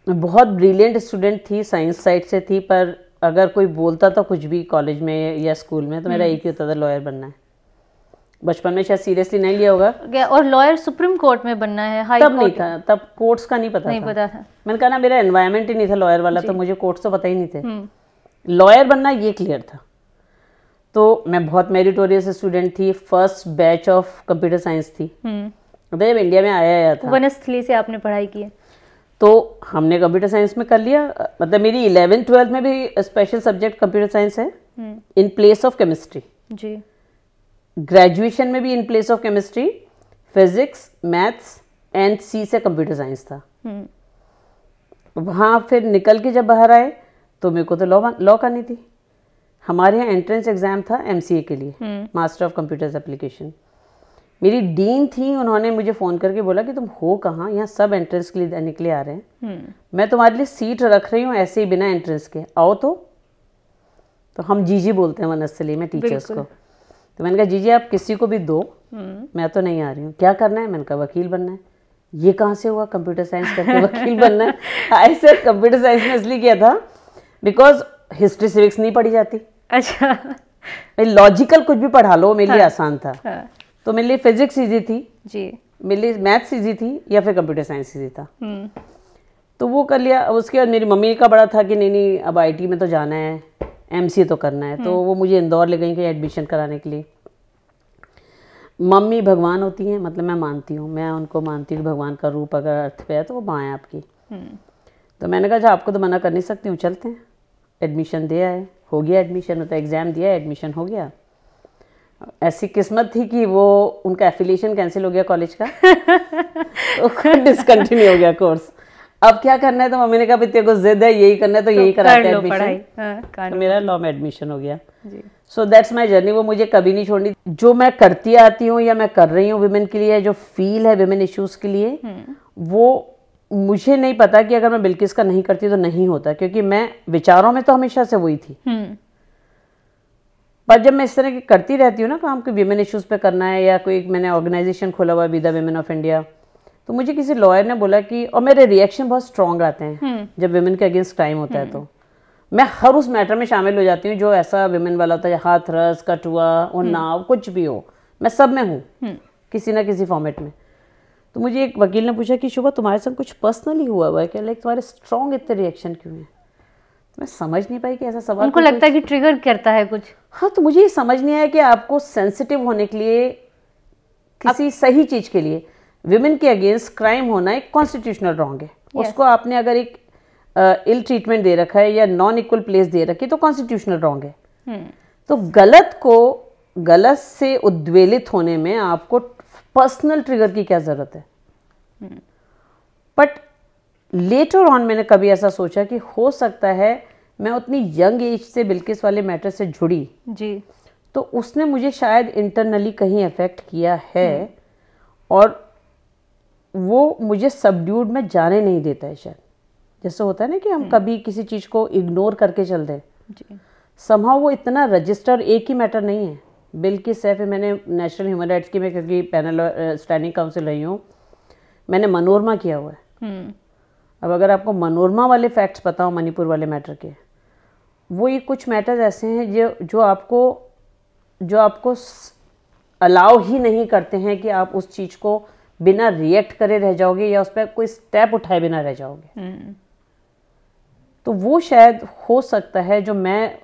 मैं बहुत ब्रिलियंट स्टूडेंट थी, साइंस साइड से थी, पर अगर कोई बोलता था कुछ भी कॉलेज में या स्कूल में, तो मेरा एक ही होता था, लॉयर बनना है। बचपन में शायद सीरियसली नहीं लिया होगा। और लॉयर सुप्रीम कोर्ट में बनना है, हाई तब नहीं था, तब कोर्ट्स का नहीं पता था। मैंने कहा ना, मेरा एनवायरनमेंट ही नहीं था लॉयर वाला, तो मुझे कोर्ट्स तो पता ही नहीं थे। लॉयर बनना ये क्लियर था। तो मैं बहुत मेरिटोरियस स्टूडेंट थी, first batch of computer science थी, जब इंडिया में आया था। वनस्थली से आपने पढ़ाई की है? तो हमने कंप्यूटर साइंस में कर लिया, मतलब मेरी 11th-12th में भी स्पेशल सब्जेक्ट कंप्यूटर साइंस है, इन प्लेस ऑफ केमिस्ट्री जी। ग्रेजुएशन में भी in place of chemistry, physics, maths and C से कंप्यूटर साइंस था। वहाँ फिर निकल के जब बाहर आए तो मेरे को तो लॉ करनी थी। हमारे यहाँ एंट्रेंस एग्जाम था MCA के लिए, मास्टर ऑफ कंप्यूटर्स एप्लीकेशन। मेरी डीन थी, उन्होंने मुझे फ़ोन करके बोला कि तुम हो कहाँ, यहाँ सब एंट्रेंस के लिए निकले आ रहे हैं, मैं तुम्हारे लिए सीट रख रही हूँ ऐसे ही बिना एंट्रेंस के, आओ। तो हम जीजी बोलते हैं वनस्थली में टीचर्स को। तो मैंने कहा जीजी आप किसी को भी दो, मैं तो नहीं आ रही हूँ। क्या करना है? मैंने कहा वकील बनना है। ये कहाँ से हुआ, कंप्यूटर साइंस करके वकील बनना है? ऐसे कंप्यूटर साइंस में इसलिए किया था बिकॉज हिस्ट्री सिविक्स नहीं पढ़ी जाती। अच्छा, लॉजिकल कुछ भी पढ़ा लो, मेरे लिए आसान था। तो मेरे लिए फिजिक्स ईजी थी जी, मेरे लिए मैथ्स ईजी थी, या फिर कंप्यूटर साइंस ईजी था। तो वो कर लिया। उसके बाद मेरी मम्मी का बड़ा था कि नहीं अब IT में तो जाना है, MCA तो करना है। तो वो मुझे इंदौर ले गई कि एडमिशन कराने के लिए। मम्मी भगवान होती हैं, मतलब मैं मानती हूँ, मैं उनको मानती हूँ, भगवान का रूप अगर अर्थ पे है तो वो माँ है आपकी। तो मैंने कहा अच्छा आपको तो मना कर नहीं सकती हूँ, चलते हैं। एडमिशन दे आए, हो गया एडमिशन, होता एग्ज़ाम दिया, एडमिशन हो गया। ऐसी किस्मत थी कि वो उनका एफिलिएशन कैंसिल हो गया कॉलेज का तो डिसकंटिन्यू हो गया कोर्स। अब क्या करना है, तो मम्मी ने कहा तेरे को जिद है यही करना है तो यही कराते हैं एडमिशन। तो मेरा लॉ में एडमिशन हो गया। सो दैट्स माय जर्नी, वो मुझे कभी नहीं छोड़नी। जो मैं करती आती हूँ या मैं कर रही हूँ विमेन के लिए, जो फील है विमेन इश्यूज के लिए, वो मुझे नहीं पता कि अगर मैं बिल्किस का नहीं करती तो नहीं होता, क्योंकि मैं विचारों में तो हमेशा से वही थी। पर जब मैं इस तरह की करती रहती हूँ ना काम, कि विमेन इश्यूज पे करना है, या कोई मैंने ऑर्गेनाइजेशन खोला हुआ है be the women of India, तो मुझे किसी लॉयर ने बोला कि, और मेरे रिएक्शन बहुत स्ट्रांग आते हैं जब विमेन के अगेंस्ट क्राइम होता है, तो मैं हर उस मैटर में शामिल हो जाती हूँ जो ऐसा विमेन वाला होता है, हाथरस, कटुआ, उन्नाव, कुछ भी हो, मैं सब में हूँ किसी ना किसी फॉर्मेट में। तो मुझे एक वकील ने पूछा कि शुभा तुम्हारे साथ कुछ पर्सनली हुआ है क्या, लाइक तुम्हारे स्ट्रॉन्ग इतने रिएक्शन क्यों हैं? तो मैं समझ नहीं पाई कि ऐसा सवाल उनको लगता है कि ट्रिगर करता है कुछ। हाँ, तो मुझे ये समझ नहीं आया कि आपको सेंसिटिव होने के लिए, किसी सही चीज के लिए, विमेन के अगेंस्ट क्राइम होना एक कॉन्स्टिट्यूशनल रॉन्ग है। उसको आपने अगर एक इल ट्रीटमेंट दे रखा है या नॉन इक्वल प्लेस दे रखी है तो कॉन्स्टिट्यूशनल रॉन्ग है। तो गलत को गलत से उद्वेलित होने में आपको पर्सनल ट्रिगर की क्या जरूरत है? बट लेटर ऑन मैंने कभी ऐसा सोचा कि हो सकता है मैं उतनी यंग एज से बिल्किस वाले मैटर से जुड़ी जी, तो उसने मुझे शायद इंटरनली कहीं अफेक्ट किया है, और वो मुझे सबड्यूड में जाने नहीं देता है शायद। जैसे होता है ना कि हम कभी किसी चीज को इग्नोर करके चल दें, समहाउ वो इतना रजिस्टर, एक ही मैटर नहीं है। बिल्किस सैफ, मैंने नेशनल ह्यूमन राइट्स की, मैं क्योंकि पैनल स्टैंडिंग काउंसिल रही हूँ, मैंने मनोरमा किया हुआ है। अब अगर आपको मनोरमा वाले फैक्ट्स पता हो मणिपुर वाले मैटर के, वो ये कुछ मैटर्स ऐसे हैं जो आपको अलाउ ही नहीं करते हैं कि आप उस चीज़ को बिना रिएक्ट करे रह जाओगे या उस पर कोई स्टेप उठाए बिना रह जाओगे। तो वो शायद हो सकता है जो मैं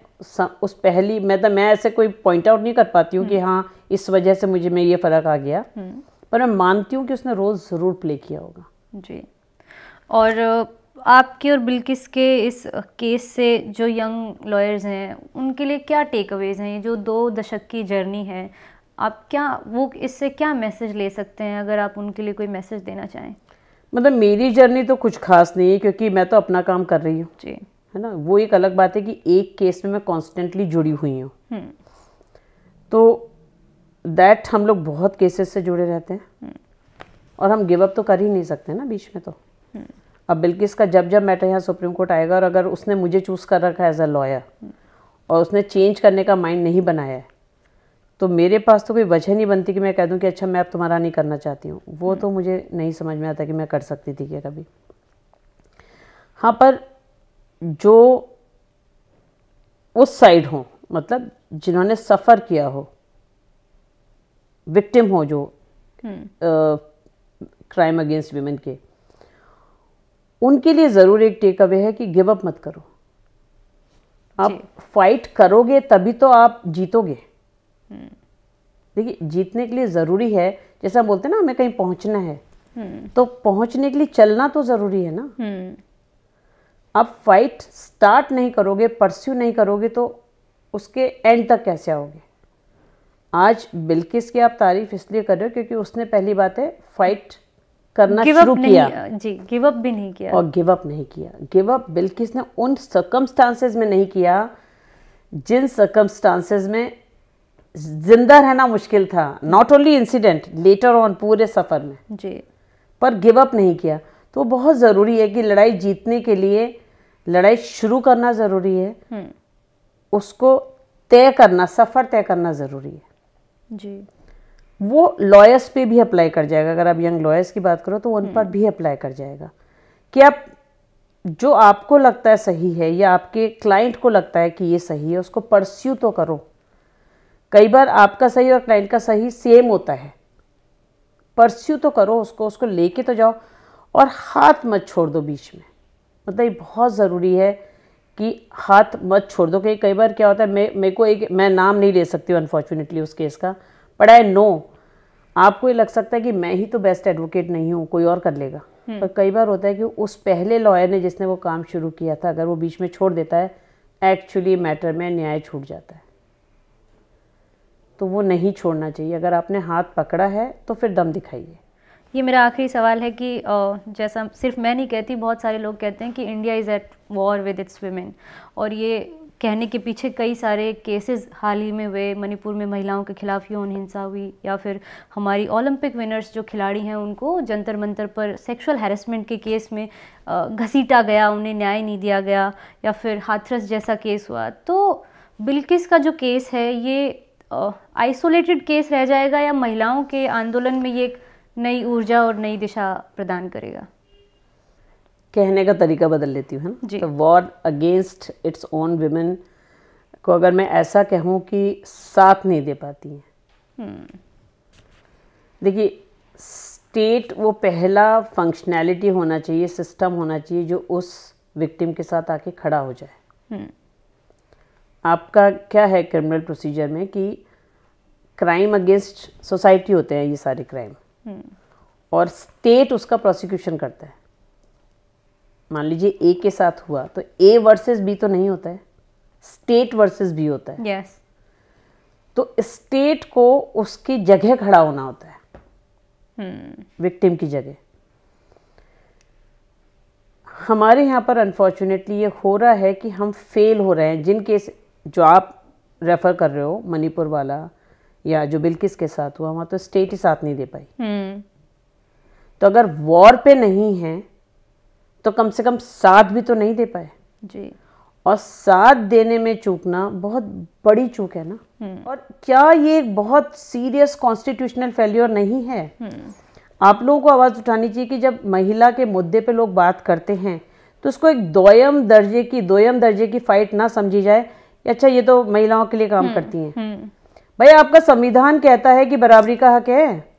उस पहली, मैं ऐसे कोई पॉइंट आउट नहीं कर पाती हूँ कि हाँ इस वजह से मुझे में ये फ़र्क आ गया, पर मैं मानती हूँ कि उसने रोल ज़रूर प्ले किया होगा। जी, और आपके और बिल्किस के इस केस से जो यंग लॉयर्स हैं उनके लिए क्या टेक अवेज हैं? जो 2 दशक की जर्नी है, आप क्या वो इससे क्या मैसेज ले सकते हैं, अगर आप उनके लिए कोई मैसेज देना चाहें? मतलब मेरी जर्नी तो कुछ खास नहीं है, क्योंकि मैं तो अपना काम कर रही हूँ जी, है ना। वो एक अलग बात है कि एक केस में मैं कॉन्स्टेंटली जुड़ी हुई हूँ, तो दैट हम लोग बहुत केसेस से जुड़े रहते हैं और हम गिव अप तो कर ही नहीं सकते ना बीच में। तो अब बिल्किस का जब मैटर यहाँ सुप्रीम कोर्ट आएगा, और अगर उसने मुझे चूज़ कर रखा है एज अ लॉयर और उसने चेंज करने का माइंड नहीं बनाया है, तो मेरे पास तो कोई वजह नहीं बनती कि मैं कह दूं कि अच्छा मैं अब तुम्हारा नहीं करना चाहती हूँ। वो तो मुझे नहीं समझ में आता कि मैं कर सकती थी क्या कभी। हाँ, पर जो उस साइड हो, मतलब जिन्होंने सफ़र किया हो, विक्टिम हो जो क्राइम अगेंस्ट विमेन के, उनके लिए ज़रूर एक टेक अवे है कि गिव अप मत करो। आप फाइट करोगे तभी तो आप जीतोगे। देखिए, जीतने के लिए ज़रूरी है, जैसा बोलते हैं ना हमें कहीं पहुंचना है, तो पहुंचने के लिए चलना तो ज़रूरी है ना। आप फाइट स्टार्ट नहीं करोगे, परस्यू नहीं करोगे, तो उसके एंड तक कैसे आओगे? आज बिल्किस की आप तारीफ इसलिए कर रहे हो क्योंकि उसने पहली बात है फाइट करना शुरू किया जी, गिव अप भी नहीं किया, और गिव अप नहीं किया। गिव अप बिल्किस ने उन सर्कमस्टांसेस में नहीं किया जिन सर्कमस्टांसेस में जिंदा रहना मुश्किल था। Not only incident, later on पूरे सफर में जी, पर गिव अप नहीं किया। तो बहुत ज़रूरी है कि लड़ाई जीतने के लिए लड़ाई शुरू करना ज़रूरी है, उसको तय करना, सफ़र तय करना ज़रूरी है जी। वो लॉयर्स पे भी अप्लाई कर जाएगा। अगर आप यंग लॉयर्स की बात करो तो उन पर भी अप्लाई कर जाएगा कि आप जो आपको लगता है सही है या आपके क्लाइंट को लगता है कि ये सही है, उसको परस्यू तो करो। कई बार आपका सही और क्लाइंट का सही सेम होता है, परस्यू तो करो उसको लेके तो जाओ और हाथ मत छोड़ दो बीच में। मतलब ये बहुत ज़रूरी है कि हाथ मत छोड़ दो। कि कई बार क्या होता है, मेरे को मैं नाम नहीं ले सकती हूँ अनफॉर्चुनेटली उस केस का, बट आई नो आपको ये लग सकता है कि मैं ही तो बेस्ट एडवोकेट नहीं हूँ, कोई और कर लेगा। पर कई बार होता है कि उस पहले लॉयर ने जिसने वो काम शुरू किया था, अगर वो बीच में छोड़ देता है, एक्चुअली मैटर में न्याय छूट जाता है। तो वो नहीं छोड़ना चाहिए। अगर आपने हाथ पकड़ा है तो फिर दम दिखाइए। ये मेरा आखिरी सवाल है कि जैसा सिर्फ मैं नहीं कहती, बहुत सारे लोग कहते हैं कि India is at war with its women, और ये कहने के पीछे कई सारे केसेस हाल ही में हुए। मणिपुर में महिलाओं के खिलाफ यौन हिंसा हुई, या फिर हमारी ओलंपिक विनर्स जो खिलाड़ी हैं उनको जंतर मंतर पर सेक्सुअल हैरेसमेंट के केस में घसीटा गया, उन्हें न्याय नहीं दिया गया, या फिर हाथरस जैसा केस हुआ। तो बिल्किस का जो केस है ये आइसोलेटेड केस रह जाएगा, या महिलाओं के आंदोलन में ये एक नई ऊर्जा और नई दिशा प्रदान करेगा? कहने का तरीका बदल लेती हूँ, है ना। तो war against its own women को अगर मैं ऐसा कहूँ कि साथ नहीं दे पाती हैं। देखिए, स्टेट वो पहला फंक्शनैलिटी होना चाहिए, सिस्टम होना चाहिए जो उस विक्टिम के साथ आके खड़ा हो जाए। आपका क्या है क्रिमिनल प्रोसीजर में कि क्राइम अगेंस्ट सोसाइटी होते हैं ये सारे क्राइम, और स्टेट उसका प्रोसिक्यूशन करता है। मान लीजिए ए के साथ हुआ तो ए वर्सेस बी तो नहीं होता है, स्टेट वर्सेस बी होता है। yes. तो स्टेट को उसकी जगह खड़ा होना होता है, विक्टिम की जगह। हमारे यहाँ पर अनफॉर्चुनेटली ये हो रहा है कि हम फेल हो रहे हैं। जिन केस जो आप रेफर कर रहे हो, मणिपुर वाला या जो बिल्किस के साथ हुआ, वहाँ तो स्टेट ही साथ नहीं दे पाई। तो अगर वॉर पे नहीं है तो कम से कम साथ भी तो नहीं दे पाए जी। और साथ देने में चूकना बहुत बड़ी चूक है ना। और क्या ये बहुत सीरियस कॉन्स्टिट्यूशनल फेल्योर नहीं है? आप लोगों को आवाज़ उठानी चाहिए कि जब महिला के मुद्दे पे लोग बात करते हैं तो उसको एक दोयम दर्जे की फाइट ना समझी जाए। अच्छा, ये तो महिलाओं के लिए काम करती हैं। भाई, आपका संविधान कहता है कि बराबरी का हक है,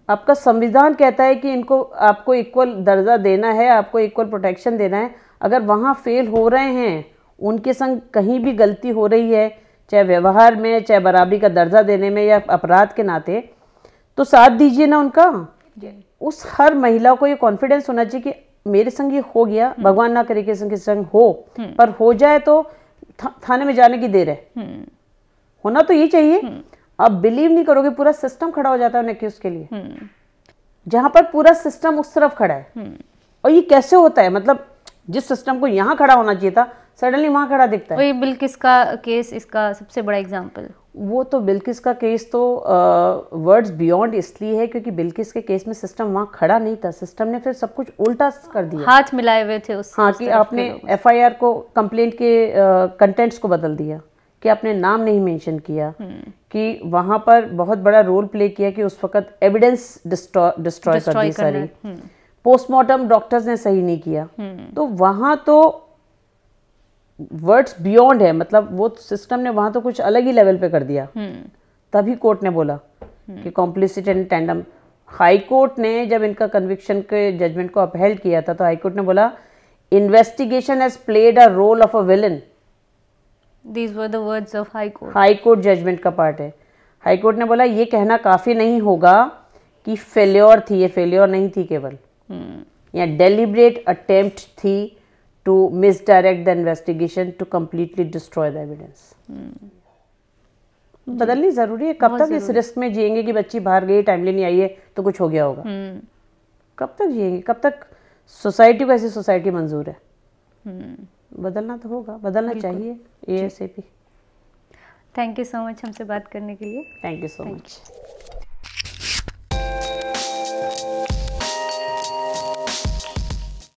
आपका संविधान कहता है कि इनको आपको इक्वल दर्जा देना है, आपको इक्वल प्रोटेक्शन देना है। अगर वहाँ फेल हो रहे हैं, उनके संग कहीं भी गलती हो रही है, चाहे व्यवहार में, चाहे बराबरी का दर्जा देने में या अपराध के नाते, तो साथ दीजिए ना उनका। उस हर महिला को ये कॉन्फिडेंस होना चाहिए कि मेरे संग ये हो गया, भगवान ना करे कि संग हो, पर हो जाए तो थाने में जाने की देर है। होना तो ये चाहिए। आप बिलीव नहीं करोगे, पूरा सिस्टम खड़ा हो जाता है उन एक्यूज के लिए, जहां पर पूरा सिस्टम उस तरफ खड़ा है। और ये कैसे होता है? मतलब जिस सिस्टम को यहाँ खड़ा होना चाहिए था, सडनली वहां खड़ा दिखता है। वही बिल्किस का केस इसका सबसे बड़ा एग्जाम्पल। वो तो बिल्किस का केस तो वर्ड्स बियॉन्ड इसलिए है क्योंकि बिल्किस के केस में सिस्टम वहाँ खड़ा नहीं था। सिस्टम ने फिर सब कुछ उल्टा कर दिया, हाथ मिलाए हुए थे उस। हाँ, कि आपने एफआईआर को, कंप्लेंट के कंटेंट्स को बदल दिया, कि आपने नाम नहीं मेंशन किया, कि वहां पर बहुत बड़ा रोल प्ले किया कि उस वक्त एविडेंस डिस्ट्रॉय कर दी सारी। पोस्टमार्टम डॉक्टर्स ने सही नहीं किया। तो वहां तो वर्ड्स बियॉन्ड है, मतलब वो सिस्टम ने वहां तो कुछ अलग ही लेवल पे कर दिया। तभी कोर्ट ने बोला कि complicit and tandem. High court ने जब इनका कन्विक्शन के जजमेंट को अपहेल्ड किया था तो हाई कोर्ट ने बोला investigation has played a role of a villain. These were the words of High Court. High court judgement का पार्ट है। हाई कोर्ट ने बोला ये कहना काफी नहीं होगा कि फेल्योर थी, ये फेल्योर नहीं थी केवल, या डेलिब्रेट अटेम्प्ट थी to misdirect the investigation to completely destroy the evidence. बदलनी जरूरी है। कब तक इस रिस्क में जिएंगे कि बच्ची बाहर गई, टाइमली नहीं आई है तो कुछ हो गया होगा? कब तक जिएंगे? कब तक सोसाइटी को ऐसी सोसाइटी मंजूर है? बदलना तो होगा, बदलना चाहिए ASAP। Thank you so much हमसे बात करने के लिए। Thank you so much.